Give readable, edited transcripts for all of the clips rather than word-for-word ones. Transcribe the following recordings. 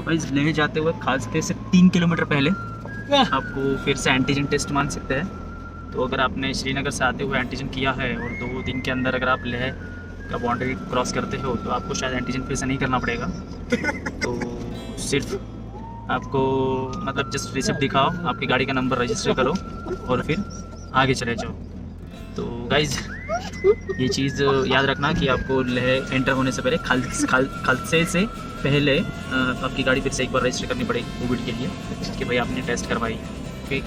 Guys Leh जाते हुए खासते से 3 किलोमीटर पहले आपको फिर से एंटीजन टेस्ट मांग सकते हैं। तो अगर आपने श्रीनगर से आते हुए एंटीजन किया है और 2 दिन के अंदर अगर आप लेह का बाउंड्री क्रॉस करते हो तो आपको शायद एंटीजन फिर से नहीं करना पड़ेगा। तो सिर्फ आपको मतलब जस्ट रिसिप्ट दिखाओ, आपकी गाड़ी का नंबर रजिस्टर करो और फिर आगे चले जाओ। तो गाइज ये चीज़ याद रखना कि आपको लेह एंटर होने से पहले खालसे से पहले आपकी गाड़ी फिर से एक बार रजिस्टर करनी पड़ेगी कोविड के लिए कि भाई आपने टेस्ट करवाई। ओके।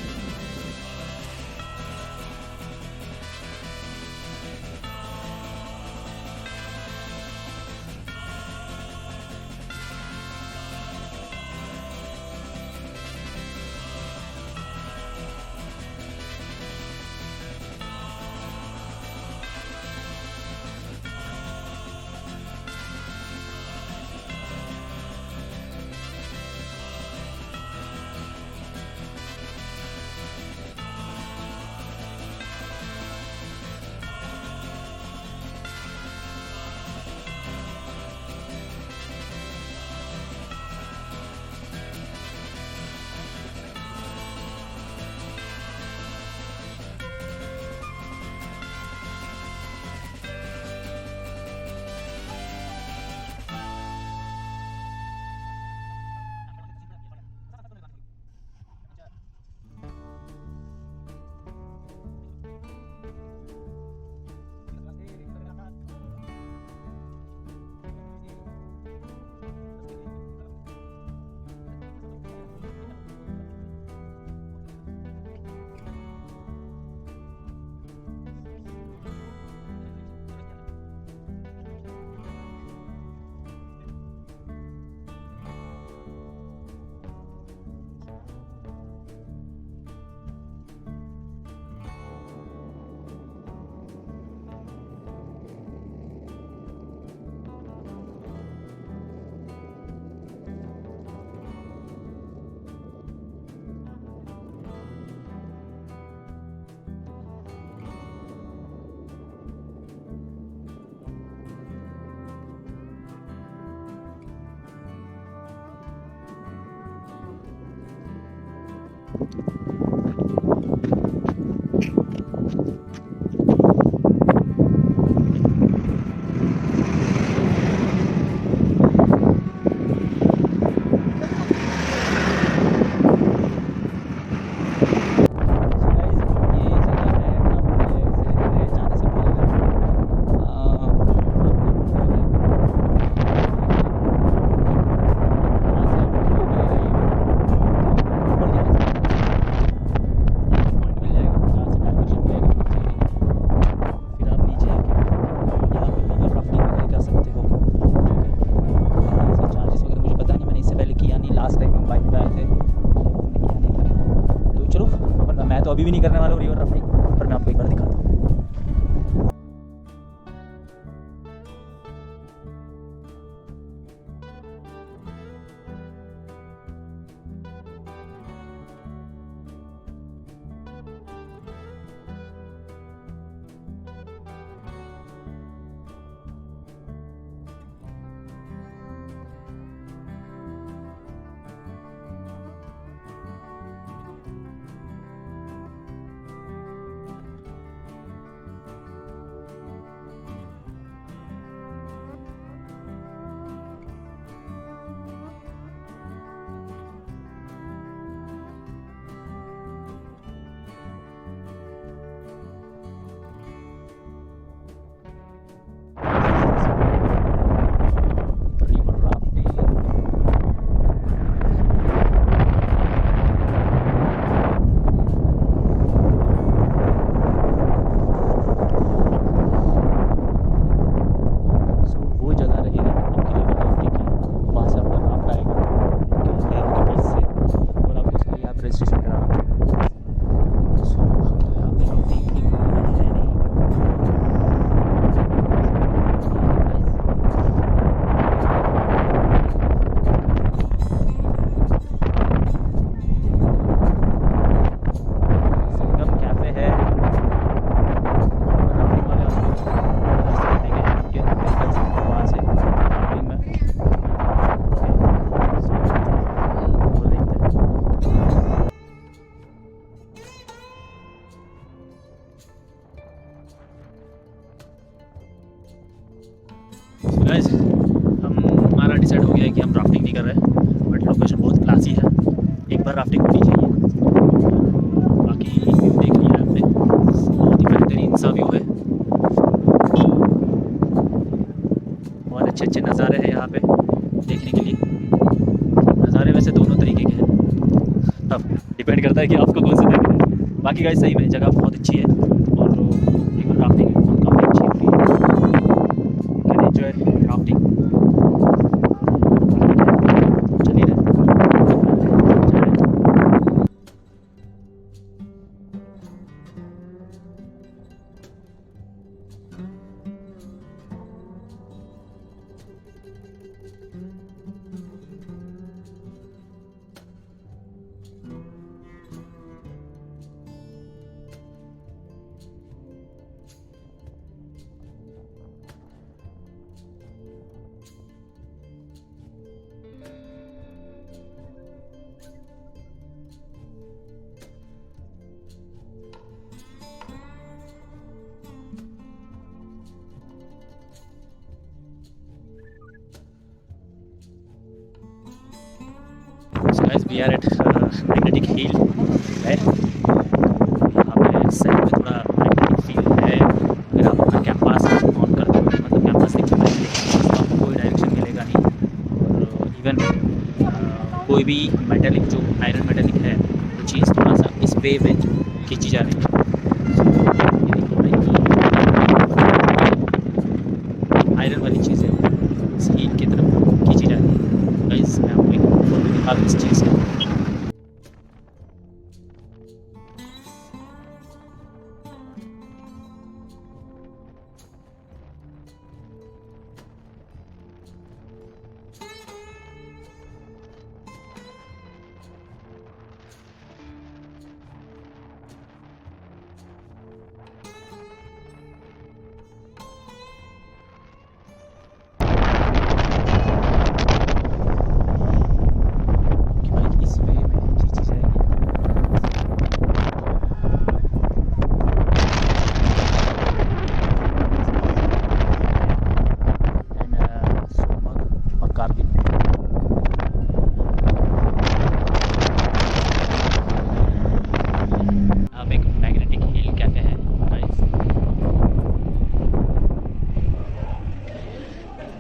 तो अभी भी नहीं करने वाला हूँ रिवर राफ्टिंग, पर मैं आपको एक बार दिखाता हूँ। करता है कि आपको कौन सा देखना है। बाकी गाइस सही में जगह बहुत अच्छी है और रिवर राफ्टिंग काफ़ी अच्छी होती है। Can enjoy rafting. चलिए guys we are at magnetic hill है। यहाँ पे साइड में थोड़ा मैग्नेटिक फील है। अगर आप अपना कैंपास ऑन कर दो मतलब कैंपास देखते हैं तो आपको कोई डायरेक्शन मिलेगा नहीं। और इवन कोई भी मेटेलिक जो आयरन मेटेलिक है वो चीज़ थोड़ा सा इस वे में खींची जा रही है। आयरन वाली चीज़ें इस हील की तरफ खींची जा रही है। गाइस मैं आपको एक फोटो दिखा दूँ इस चीज़ का।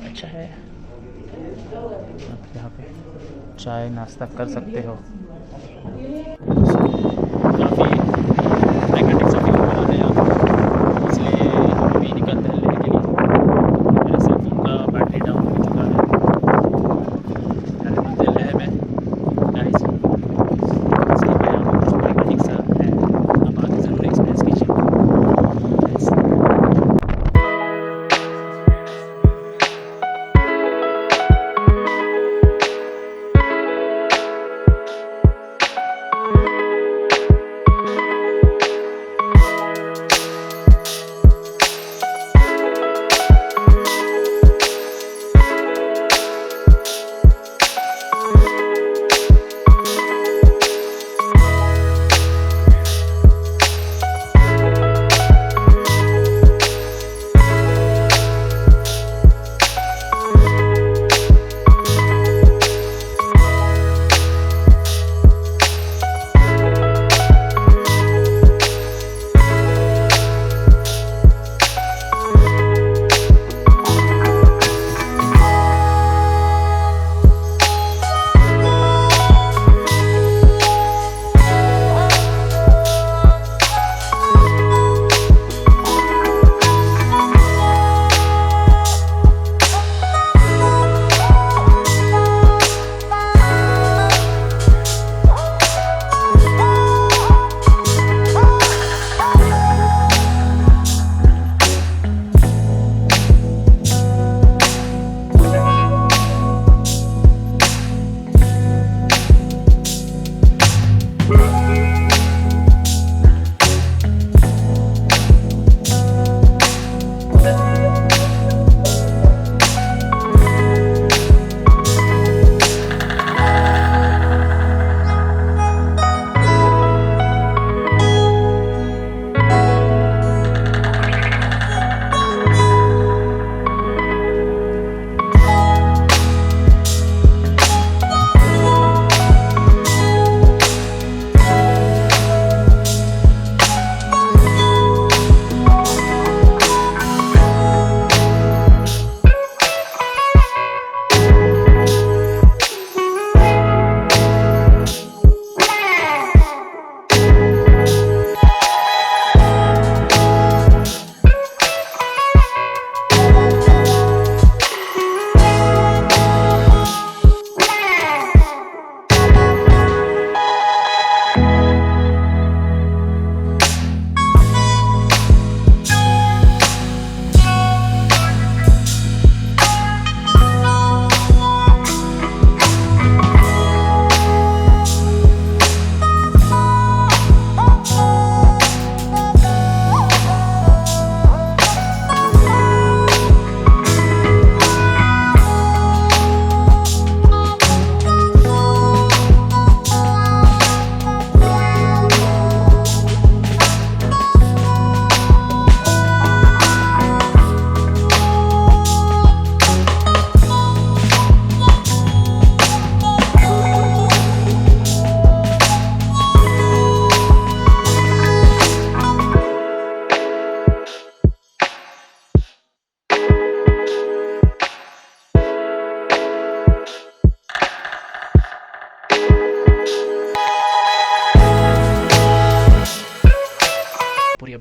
अच्छा है, आप यहाँ पे चाय नाश्ता कर सकते हो। काफ़ी मैग्नेटिक सा फील हो रहा है यहाँ, इसलिए हम भी निकलते हैं लेने के लिए। मेरे सेल फोन का बैटरी डाउन हो चुका है। मैंने बोलते लेह में गाइस इसलिए मैं यहाँ कुछ मैग्नेटिक सा है, आप आगे ज़रूर एक्सपीरियंस कीजिए।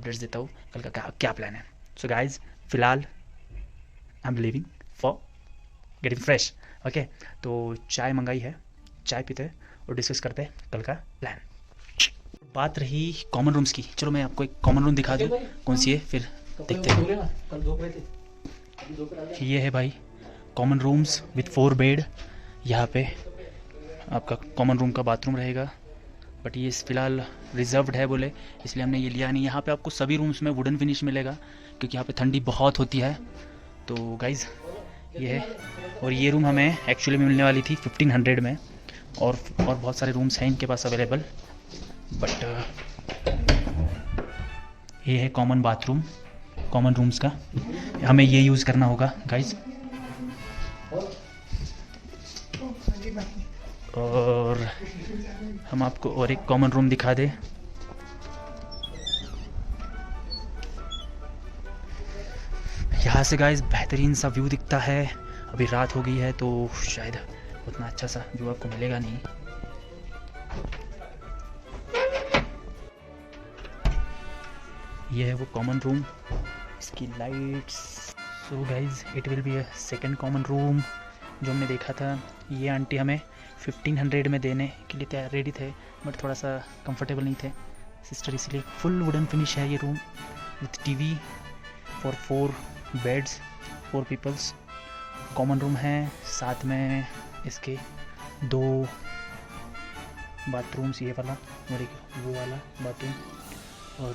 अपडेट्स देता हूँ कल का क्या क्या प्लान है। सो गाइज फिलहाल I am living for getting fresh. Okay, तो चाय मंगाई है, चाय पीते हैं और डिस्कस करते हैं कल का प्लान। बात रही कॉमन रूम्स की, चलो मैं आपको एक कॉमन रूम दिखा दूँ कौन सी है, फिर देखते हैं। ये है भाई कॉमन रूम्स विथ 4 बेड। यहाँ पे आपका कॉमन रूम का बाथरूम रहेगा, बट ये फ़िलहाल रिजर्व्ड है बोले, इसलिए हमने ये लिया नहीं। यहाँ पे आपको सभी रूम्स में वुडन फिनिश मिलेगा क्योंकि यहाँ पे ठंडी बहुत होती है। तो गाइज़ ये है, और ये रूम हमें एक्चुअली में मिलने वाली थी 1500 में, और बहुत सारे रूम्स हैं इनके पास अवेलेबल, बट ये है कॉमन बाथरूम कॉमन रूम्स का, हमें ये यूज़ करना होगा गाइज़। और हम आपको और एक कॉमन रूम दिखा दें। यहाँ से गाइस बेहतरीन सा व्यू दिखता है। अभी रात हो गई है तो शायद उतना अच्छा सा व्यू आपको मिलेगा नहीं। ये है वो कॉमन रूम, इसकी lights. So guys it will be a second common room जो हमने देखा था। ये आंटी हमें 1500 में देने के लिए तैयार रेडी थे, बट थोड़ा सा कंफर्टेबल नहीं थे सिस्टर, इसलिए फुल वुडन फिनिश है ये room with TV for 4 beds 4 peoples. Common room है, साथ में इसके 2 बाथरूम्स, ये वाला और एक वो वाला बाथरूम, और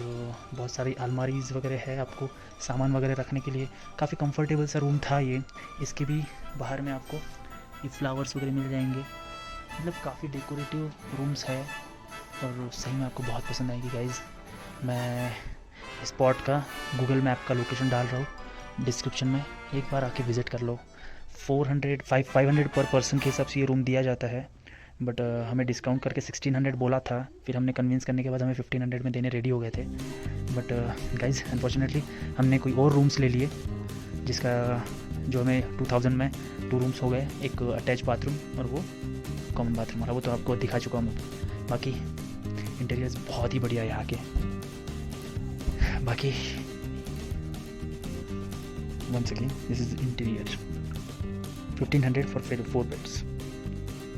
बहुत सारी अलमारीज़ वगैरह है आपको सामान वगैरह रखने के लिए। काफ़ी कंफर्टेबल सा रूम था ये। इसके भी बाहर में आपको ये फ्लावर्स वगैरह मिल जाएंगे, मतलब काफ़ी डेकोरेटिव रूम्स है और सही में आपको बहुत पसंद आएगी गाइज़। मैं स्पॉट का गूगल मैप का लोकेशन डाल रहा हूँ डिस्क्रिप्शन में, एक बार आके विज़िट कर लो। 500 पर पर्सन के हिसाब से ये रूम दिया जाता है, बट हमें डिस्काउंट करके 1600 बोला था, फिर हमने कन्विंस करने के बाद हमें 1500 में देने रेडी हो गए थे। बट गाइज़ अनफॉर्चुनेटली हमने कोई और रूम्स ले लिए जिसका जो हमें 2000 में 2 रूम्स हो गए, एक अटैच बाथरूम और वो कॉमन बाथरूम, और वो तो आपको दिखा चुका हूँ। बाकी इंटीरियर्स बहुत ही बढ़िया है यहाँ के। बाकी once again this is interior 1500 for 4 beds।